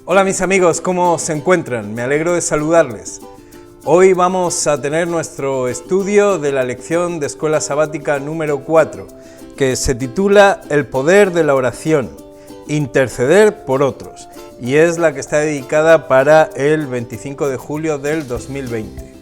Hola mis amigos, ¿cómo se encuentran? Me alegro de saludarles. Hoy vamos a tener nuestro estudio de la lección de Escuela Sabática número 4, que se titula El poder de la oración, interceder por otros, y es la que está dedicada para el 25 de julio del 2020.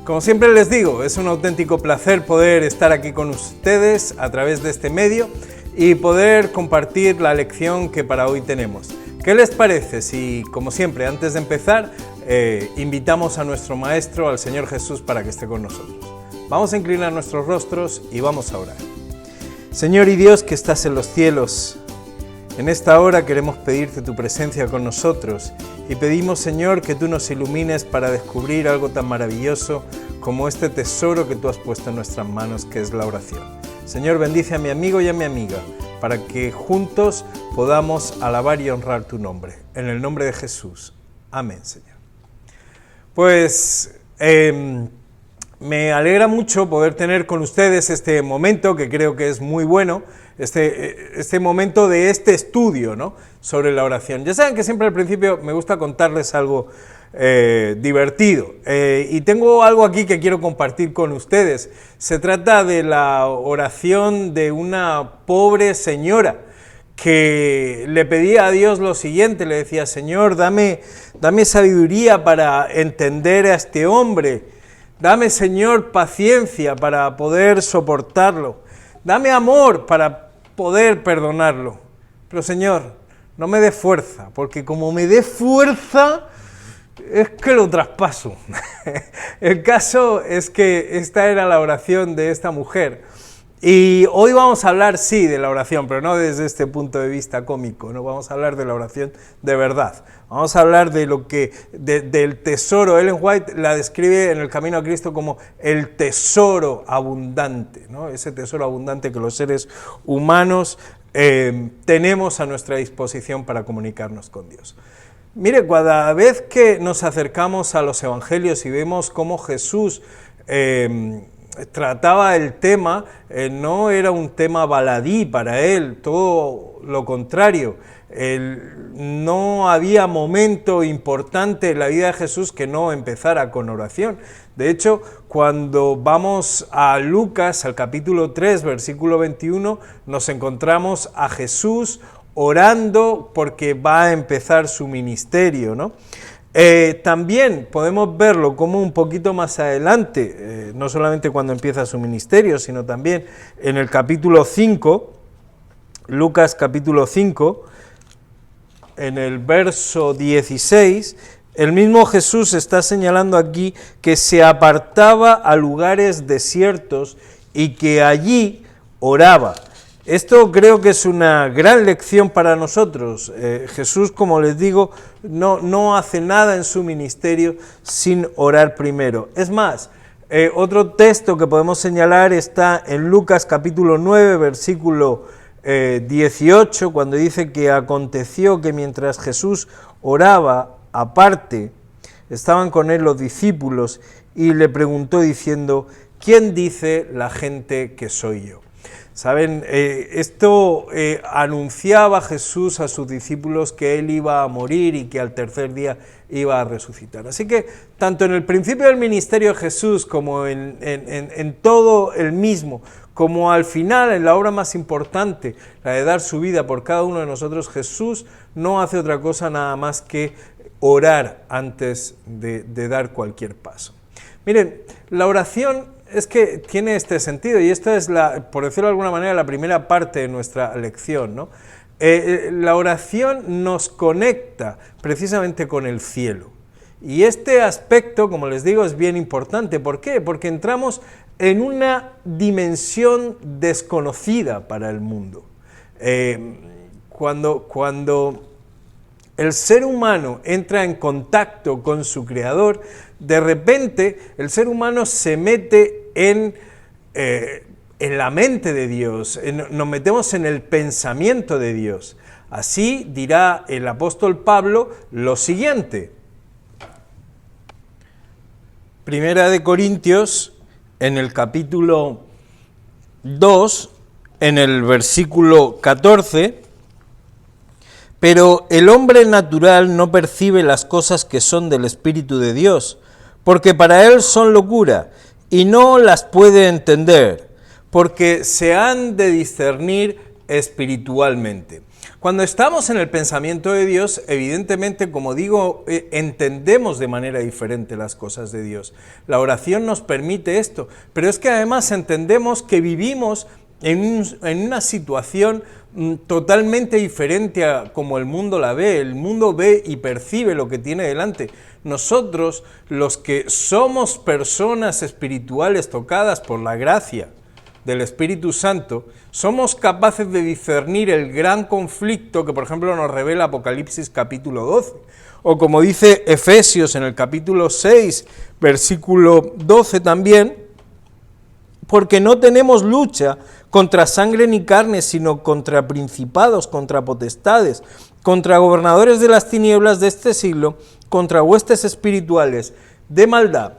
Como siempre les digo, es un auténtico placer poder estar aquí con ustedes a través de este medio y poder compartir la lección que para hoy tenemos. ¿Qué les parece si, como siempre, antes de empezar, invitamos a nuestro Maestro, al Señor Jesús, para que esté con nosotros? Vamos a inclinar nuestros rostros y vamos a orar. Señor y Dios que estás en los cielos, en esta hora queremos pedirte tu presencia con nosotros y pedimos, Señor, que tú nos ilumines para descubrir algo tan maravilloso como este tesoro que tú has puesto en nuestras manos, que es la oración. Señor, bendice a mi amigo y a mi amiga, para que juntos podamos alabar y honrar tu nombre. En el nombre de Jesús. Amén, Señor. Pues me alegra mucho poder tener con ustedes este momento, que creo que es muy bueno, este momento de este estudio, ¿no?, sobre la oración. Ya saben que siempre al principio me gusta contarles algo divertido, y tengo algo aquí que quiero compartir con ustedes. Se trata de la oración de una pobre señora que le pedía a Dios lo siguiente, le decía: Señor, dame sabiduría para entender a este hombre, dame, Señor, paciencia para poder soportarlo, dame amor para poder perdonarlo, pero Señor, no me dé fuerza, porque como me dé fuerza, es que lo traspaso. El caso es que esta era la oración de esta mujer. Y hoy vamos a hablar, sí, de la oración, pero no desde este punto de vista cómico, no vamos a hablar de la oración de verdad. Vamos a hablar de del tesoro. Ellen White la describe en El Camino a Cristo como el tesoro abundante, ¿no? Ese tesoro abundante que los seres humanos tenemos a nuestra disposición para comunicarnos con Dios. Mire, cada vez que nos acercamos a los evangelios y vemos cómo Jesús trataba el tema, no era un tema baladí para él, todo lo contrario. No había momento importante en la vida de Jesús que no empezara con oración. De hecho, cuando vamos a Lucas, al capítulo 3, versículo 21, nos encontramos a Jesús orando porque va a empezar su ministerio, ¿no? También podemos verlo como un poquito más adelante, no solamente cuando empieza su ministerio, sino también en el capítulo 5, Lucas capítulo 5, en el verso 16, el mismo Jesús está señalando aquí que se apartaba a lugares desiertos y que allí oraba. Esto creo que es una gran lección para nosotros. Jesús, como les digo, no hace nada en su ministerio sin orar primero. Es más, otro texto que podemos señalar está en Lucas capítulo 9, versículo 18, cuando dice que aconteció que mientras Jesús oraba aparte, estaban con él los discípulos y le preguntó diciendo: ¿quién dice la gente que soy yo? Saben, esto anunciaba Jesús a sus discípulos que él iba a morir y que al tercer día iba a resucitar. Así que tanto en el principio del ministerio de Jesús como en todo el mismo, como al final en la obra más importante, la de dar su vida por cada uno de nosotros, Jesús no hace otra cosa nada más que orar antes de dar cualquier paso. Miren, la oración es que tiene este sentido, y esta es, por decirlo de alguna manera, la primera parte de nuestra lección, ¿no? La oración nos conecta precisamente con el cielo. Y este aspecto, como les digo, es bien importante. ¿Por qué? Porque entramos en una dimensión desconocida para el mundo. Cuando el ser humano entra en contacto con su Creador, de repente el ser humano se mete en la mente de Dios, nos metemos en el pensamiento de Dios. Así dirá el apóstol Pablo lo siguiente. Primera de Corintios, en el capítulo 2, en el versículo 14, Pero el hombre natural no percibe las cosas que son del Espíritu de Dios, porque para él son locura, y no las puede entender, porque se han de discernir espiritualmente. Cuando estamos en el pensamiento de Dios, evidentemente, como digo, entendemos de manera diferente las cosas de Dios. La oración nos permite esto, pero es que además entendemos que vivimos en una situación totalmente diferente a como el mundo la ve. El mundo ve y percibe lo que tiene delante. Nosotros, los que somos personas espirituales tocadas por la gracia del Espíritu Santo, somos capaces de discernir el gran conflicto que, por ejemplo, nos revela Apocalipsis capítulo 12, o como dice Efesios en el capítulo 6, versículo 12 también, porque no tenemos lucha contra sangre ni carne, sino contra principados, contra potestades, contra gobernadores de las tinieblas de este siglo, contra huestes espirituales de maldad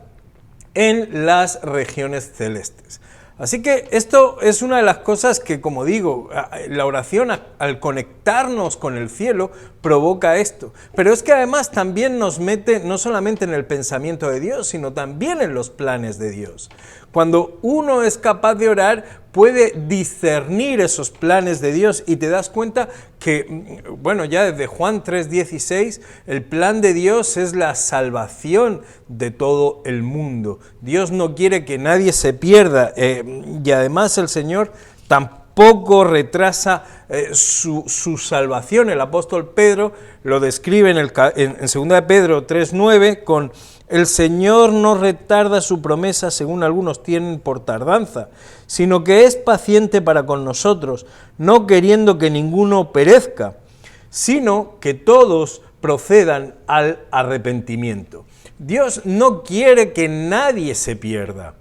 en las regiones celestes. Así que esto es una de las cosas que, como digo, la oración al conectarnos con el cielo provoca esto. Pero es que además también nos mete no solamente en el pensamiento de Dios, sino también en los planes de Dios. Cuando uno es capaz de orar, puede discernir esos planes de Dios y te das cuenta que, bueno, ya desde Juan 3:16, el plan de Dios es la salvación de todo el mundo. Dios no quiere que nadie se pierda y además el Señor tampoco retrasa su salvación. El apóstol Pedro lo describe en 2 de Pedro 3:9 con: el Señor no retarda su promesa, según algunos tienen por tardanza, sino que es paciente para con nosotros, no queriendo que ninguno perezca, sino que todos procedan al arrepentimiento. Dios no quiere que nadie se pierda,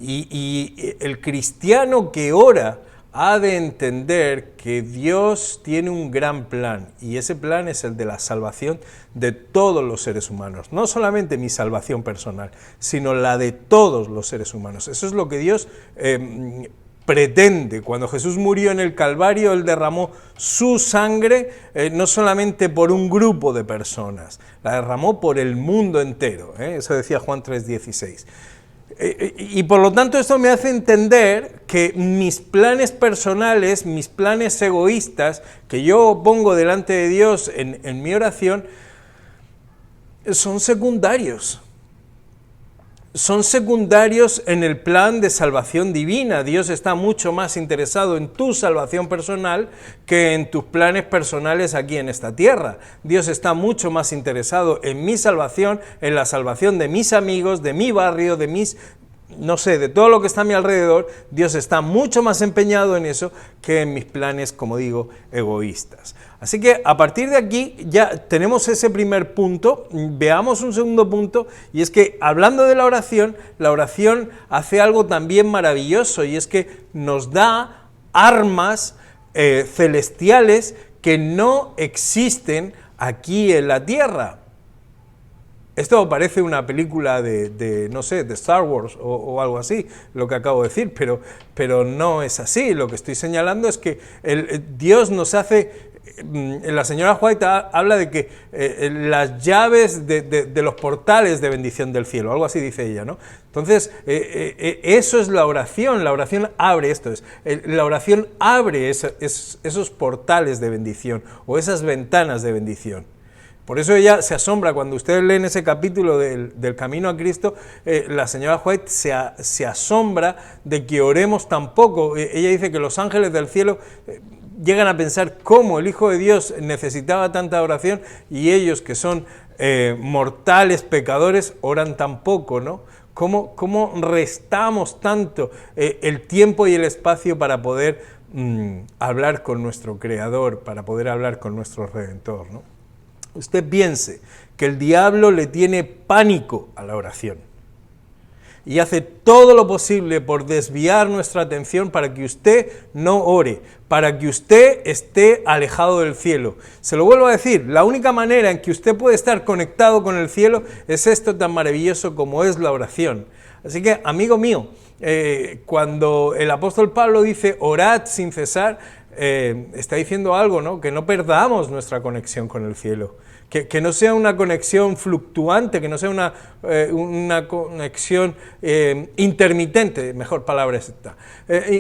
y el cristiano que ora ha de entender que Dios tiene un gran plan, y ese plan es el de la salvación de todos los seres humanos. No solamente mi salvación personal, sino la de todos los seres humanos. Eso es lo que Dios pretende. Cuando Jesús murió en el Calvario, Él derramó su sangre no solamente por un grupo de personas, la derramó por el mundo entero. Eso decía Juan 3:16. Y por lo tanto esto me hace entender que mis planes personales, mis planes egoístas, que yo pongo delante de Dios en mi oración, son secundarios. Son secundarios en el plan de salvación divina. Dios está mucho más interesado en tu salvación personal que en tus planes personales aquí en esta tierra. Dios está mucho más interesado en mi salvación, en la salvación de mis amigos, de mi barrio, de mis, no sé, de todo lo que está a mi alrededor. Dios está mucho más empeñado en eso que en mis planes, como digo, egoístas. Así que a partir de aquí ya tenemos ese primer punto. Veamos un segundo punto, y es que hablando de la oración hace algo también maravilloso, y es que nos da armas celestiales que no existen aquí en la tierra. Esto parece una película no sé, de Star Wars o algo así, lo que acabo de decir, pero no es así. Lo que estoy señalando es que Dios nos hace. La señora White habla de que las llaves de los portales de bendición del cielo, algo así dice ella, ¿no? Entonces, eso es la oración abre esto, la oración abre esos portales de bendición o esas ventanas de bendición. Por eso ella se asombra cuando ustedes leen ese capítulo del Camino a Cristo, la señora White se asombra de que oremos tan poco. Ella dice que los ángeles del cielo llegan a pensar cómo el Hijo de Dios necesitaba tanta oración y ellos, que son mortales pecadores, oran tan poco, ¿no? ¿Cómo restamos tanto el tiempo y el espacio para poder hablar con nuestro Creador, para poder hablar con nuestro Redentor, ¿no? Usted piense que el diablo le tiene pánico a la oración y hace todo lo posible por desviar nuestra atención para que usted no ore, para que usted esté alejado del cielo. Se lo vuelvo a decir, la única manera en que usted puede estar conectado con el cielo es esto tan maravilloso como es la oración. Así que, amigo mío, cuando el apóstol Pablo dice orad sin cesar, está diciendo algo, ¿no? Que no perdamos nuestra conexión con el cielo, que no sea una conexión fluctuante, que no sea una conexión intermitente, mejor palabra es esta,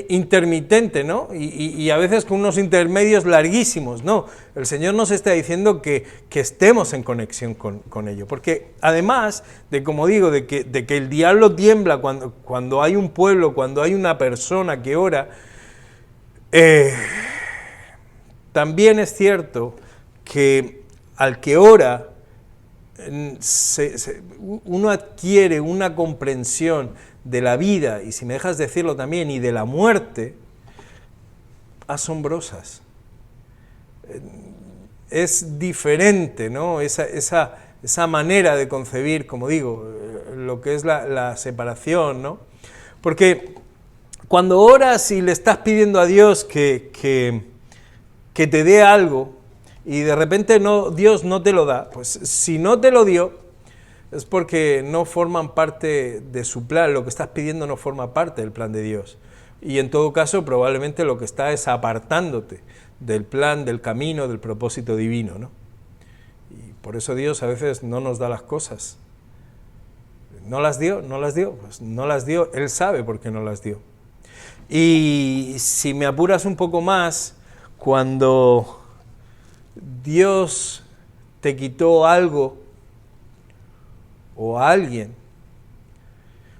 intermitente, ¿no? Y a veces con unos intermedios larguísimos, no. El Señor nos está diciendo que estemos en conexión con ello, porque además de, como digo, de que el diablo tiembla cuando hay un pueblo, cuando hay una persona que ora, también es cierto que al que ora, uno adquiere una comprensión de la vida, y si me dejas decirlo también, y de la muerte, asombrosas. Es diferente, ¿no? Esa manera de concebir, como digo, lo que es la separación, ¿no? Porque cuando oras y le estás pidiendo a Dios que te dé algo, y de repente Dios no te lo da, pues si no te lo dio, es porque no forman parte de su plan, lo que estás pidiendo no forma parte del plan de Dios. Y en todo caso, probablemente lo que está es apartándote del plan, del camino, del propósito divino, ¿no? Y por eso Dios a veces no nos da las cosas. ¿No las dio? Pues no las dio, Él sabe por qué no las dio. Y si me apuras un poco más, cuando Dios te quitó algo o a alguien,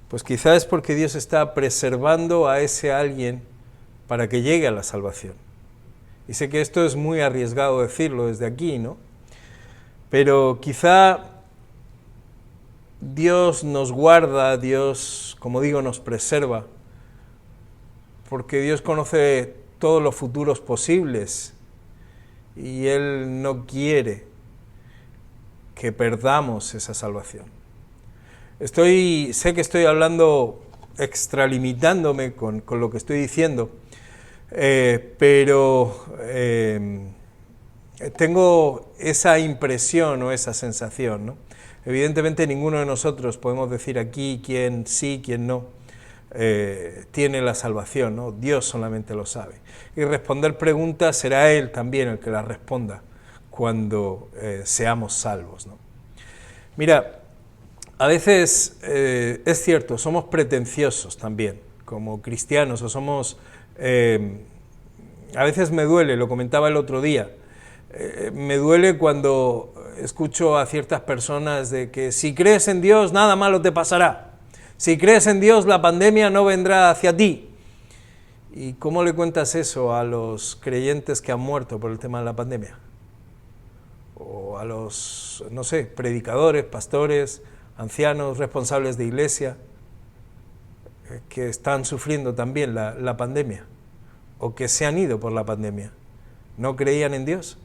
pues quizás es porque Dios está preservando a ese alguien para que llegue a la salvación. Y sé que esto es muy arriesgado decirlo desde aquí, ¿no? Pero quizá Dios nos guarda, Dios, como digo, nos preserva, porque Dios conoce todos los futuros posibles y Él no quiere que perdamos esa salvación. Sé que estoy hablando, extralimitándome con lo que estoy diciendo, pero tengo esa impresión o esa sensación, ¿no? Evidentemente ninguno de nosotros podemos decir aquí quién sí, quién no tiene la salvación, ¿no? Dios solamente lo sabe. Y responder preguntas será Él también el que las responda cuando seamos salvos, ¿no? Mira, a veces es cierto, somos pretenciosos también como cristianos, o somos... a veces me duele, lo comentaba el otro día, me duele cuando escucho a ciertas personas de que si crees en Dios nada malo te pasará. Si crees en Dios, la pandemia no vendrá hacia ti. ¿Y cómo le cuentas eso a los creyentes que han muerto por el tema de la pandemia? O a los, no sé, predicadores, pastores, ancianos, responsables de iglesia, que están sufriendo también la pandemia, o que se han ido por la pandemia. ¿No creían en Dios?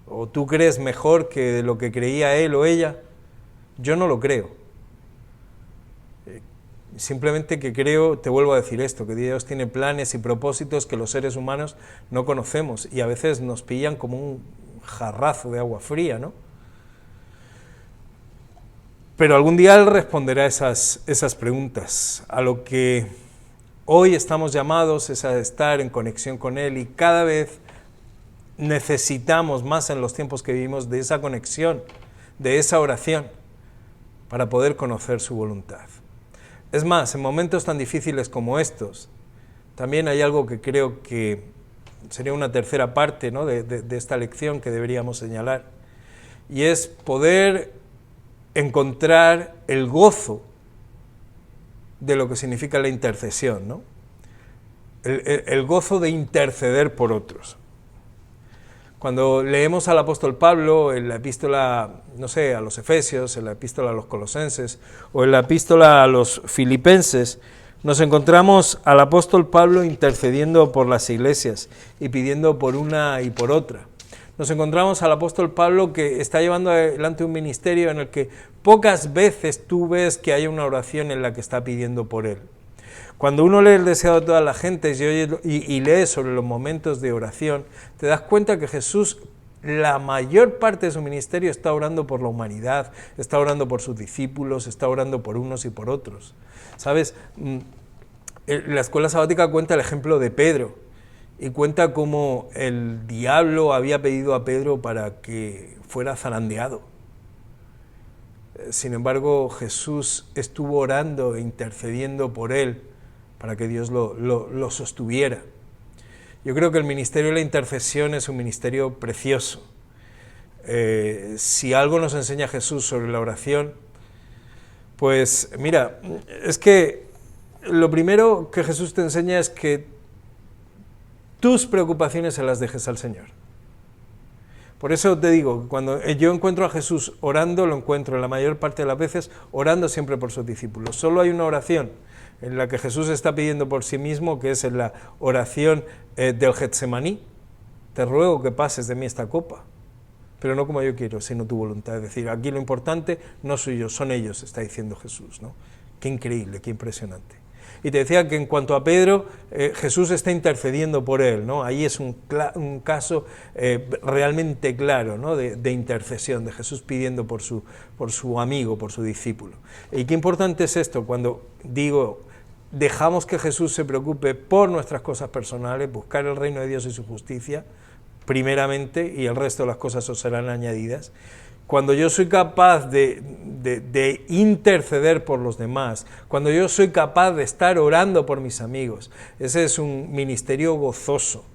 ¿O tú crees mejor que lo que creía él o ella? Yo no lo creo. Simplemente que creo, te vuelvo a decir esto, que Dios tiene planes y propósitos que los seres humanos no conocemos y a veces nos pillan como un jarrazo de agua fría, ¿no? Pero algún día Él responderá esas preguntas. A lo que hoy estamos llamados es a estar en conexión con Él y cada vez necesitamos más en los tiempos que vivimos de esa conexión, de esa oración, para poder conocer su voluntad. Es más, en momentos tan difíciles como estos, también hay algo que creo que sería una tercera parte, ¿no?, de esta lección que deberíamos señalar, y es poder encontrar el gozo de lo que significa la intercesión, ¿no? El gozo de interceder por otros. Cuando leemos al apóstol Pablo en la epístola, no sé, a los Efesios, en la epístola a los Colosenses o en la epístola a los Filipenses, nos encontramos al apóstol Pablo intercediendo por las iglesias y pidiendo por una y por otra. Nos encontramos al apóstol Pablo que está llevando adelante un ministerio en el que pocas veces tú ves que haya una oración en la que está pidiendo por él. Cuando uno lee el deseo de todas las gentes y lee sobre los momentos de oración, te das cuenta que Jesús, la mayor parte de su ministerio, está orando por la humanidad, está orando por sus discípulos, está orando por unos y por otros. ¿Sabes? La escuela sabática cuenta el ejemplo de Pedro, y cuenta cómo el diablo había pedido a Pedro para que fuera zarandeado. Sin embargo, Jesús estuvo orando e intercediendo por él para que Dios lo sostuviera. Yo creo que el ministerio de la intercesión es un ministerio precioso. Si algo nos enseña Jesús sobre la oración, pues mira, es que lo primero que Jesús te enseña es que tus preocupaciones se las dejes al Señor. Por eso te digo, cuando yo encuentro a Jesús orando, lo encuentro la mayor parte de las veces orando siempre por sus discípulos. Solo hay una oración en la que Jesús está pidiendo por sí mismo, que es en la oración del Getsemaní. Te ruego que pases de mí esta copa, pero no como yo quiero, sino tu voluntad. Es decir, aquí lo importante no soy yo, son ellos, está diciendo Jesús, ¿no? Qué increíble, qué impresionante. Y te decía que en cuanto a Pedro, Jesús está intercediendo por él, ¿no? Ahí es un caso realmente claro, ¿no? de intercesión, de Jesús pidiendo por su amigo, por su discípulo. Y qué importante es esto, cuando digo, dejamos que Jesús se preocupe por nuestras cosas personales, buscar el reino de Dios y su justicia, primeramente, y el resto de las cosas os serán añadidas. Cuando yo soy capaz de interceder por los demás, cuando yo soy capaz de estar orando por mis amigos, ese es un ministerio gozoso.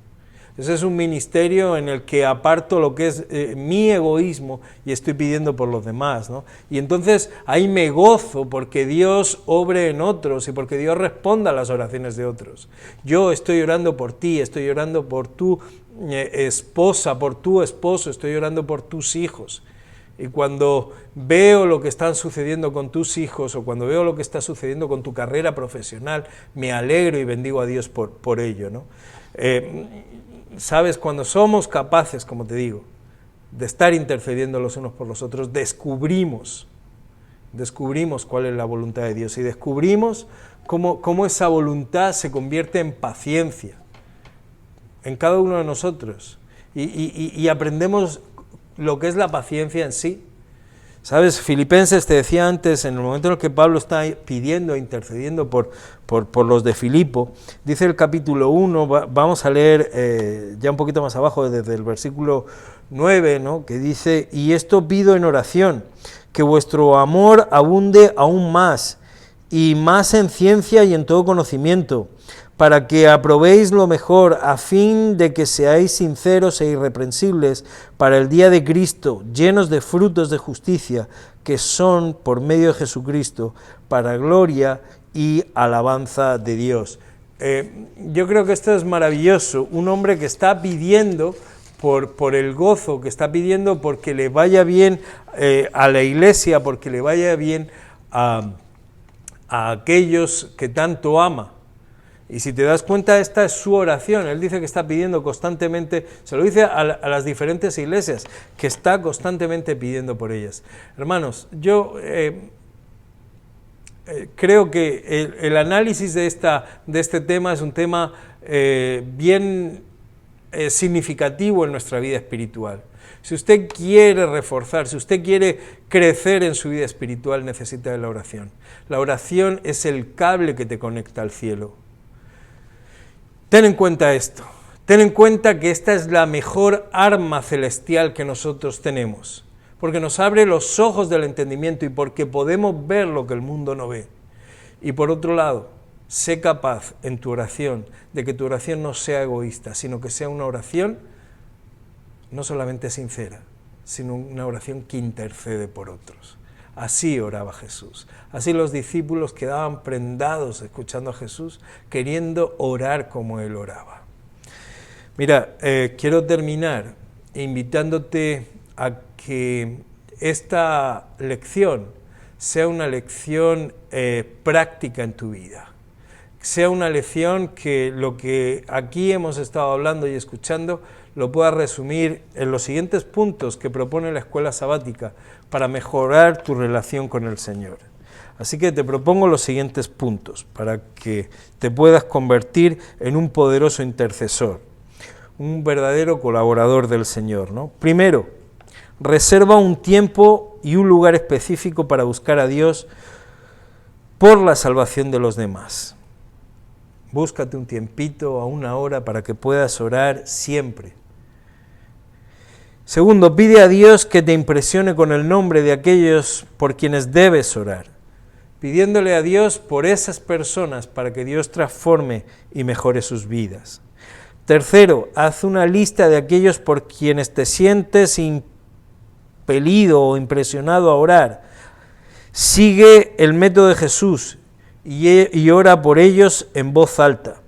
Ese es un ministerio en el que aparto lo que es mi egoísmo y estoy pidiendo por los demás, ¿no? Y entonces ahí me gozo porque Dios obre en otros y porque Dios responda a las oraciones de otros. Yo estoy orando por ti, estoy orando por tu esposa, por tu esposo, estoy orando por tus hijos. Y cuando veo lo que está sucediendo con tus hijos o cuando veo lo que está sucediendo con tu carrera profesional, me alegro y bendigo a Dios por ello, ¿no? Sabes, cuando somos capaces, como te digo, de estar intercediendo los unos por los otros, descubrimos cuál es la voluntad de Dios y descubrimos cómo esa voluntad se convierte en paciencia en cada uno de nosotros y aprendemos lo que es la paciencia en sí. ¿Sabes? Filipenses, te decía antes, en el momento en el que Pablo está pidiendo, intercediendo por los de Filipo, dice el capítulo 1, vamos a leer ya un poquito más abajo, desde el versículo 9, ¿no? Que dice, y esto pido en oración, que vuestro amor abunde aún más, y más en ciencia y en todo conocimiento, para que aprobéis lo mejor, a fin de que seáis sinceros e irreprensibles para el día de Cristo, llenos de frutos de justicia, que son, por medio de Jesucristo, para gloria y alabanza de Dios. Yo creo que esto es maravilloso, un hombre que está pidiendo por el gozo, que está pidiendo porque le vaya bien a la iglesia, porque le vaya bien a aquellos que tanto ama. Y si te das cuenta, esta es su oración. Él dice que está pidiendo constantemente, se lo dice a las diferentes iglesias, que está constantemente pidiendo por ellas. Hermanos, yo creo que el análisis de este tema es un tema bien significativo en nuestra vida espiritual. Si usted quiere reforzar, si usted quiere crecer en su vida espiritual, necesita de la oración. La oración es el cable que te conecta al cielo. Ten en cuenta esto, ten en cuenta que esta es la mejor arma celestial que nosotros tenemos, porque nos abre los ojos del entendimiento y porque podemos ver lo que el mundo no ve. Y por otro lado, sé capaz en tu oración de que tu oración no sea egoísta, sino que sea una oración no solamente sincera, sino una oración que intercede por otros. Así oraba Jesús, así los discípulos quedaban prendados escuchando a Jesús, queriendo orar como Él oraba. Mira, quiero terminar invitándote a que esta lección sea una lección práctica en tu vida, sea una lección que lo que aquí hemos estado hablando y escuchando lo puedas resumir en los siguientes puntos que propone la escuela sabática para mejorar tu relación con el Señor. Así que te propongo los siguientes puntos para que te puedas convertir en un poderoso intercesor, un verdadero colaborador del Señor, ¿no? Primero, reserva un tiempo y un lugar específico para buscar a Dios por la salvación de los demás. Búscate un tiempito, a una hora, para que puedas orar siempre. Segundo, pide a Dios que te impresione con el nombre de aquellos por quienes debes orar, pidiéndole a Dios por esas personas para que Dios transforme y mejore sus vidas. Tercero, haz una lista de aquellos por quienes te sientes impelido o impresionado a orar. Sigue el método de Jesús y ora por ellos en voz alta.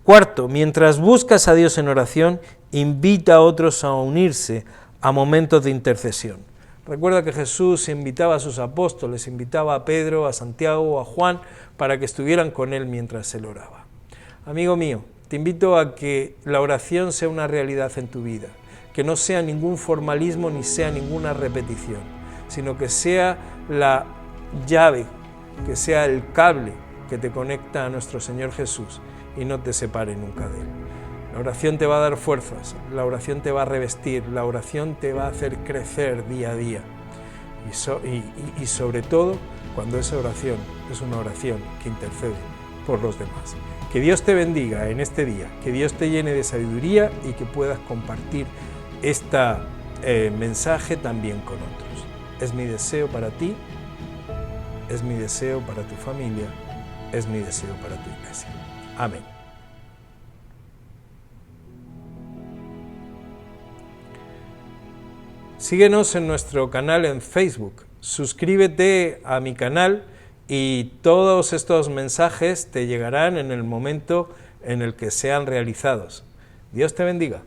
Cuarto, mientras buscas a Dios en oración, invita a otros a unirse a momentos de intercesión. Recuerda que Jesús invitaba a sus apóstoles, invitaba a Pedro, a Santiago, a Juan, para que estuvieran con él mientras él oraba. Amigo mío, te invito a que la oración sea una realidad en tu vida, que no sea ningún formalismo ni sea ninguna repetición, sino que sea la llave, que sea el cable que te conecta a nuestro Señor Jesús y no te separe nunca de Él. La oración te va a dar fuerzas, la oración te va a revestir, la oración te va a hacer crecer día a día. Y sobre todo, cuando esa oración es una oración que intercede por los demás. Que Dios te bendiga en este día, que Dios te llene de sabiduría y que puedas compartir este mensaje también con otros. Es mi deseo para ti, es mi deseo para tu familia, es mi deseo para tu iglesia. Amén. Síguenos en nuestro canal en Facebook, suscríbete a mi canal y todos estos mensajes te llegarán en el momento en el que sean realizados. Dios te bendiga.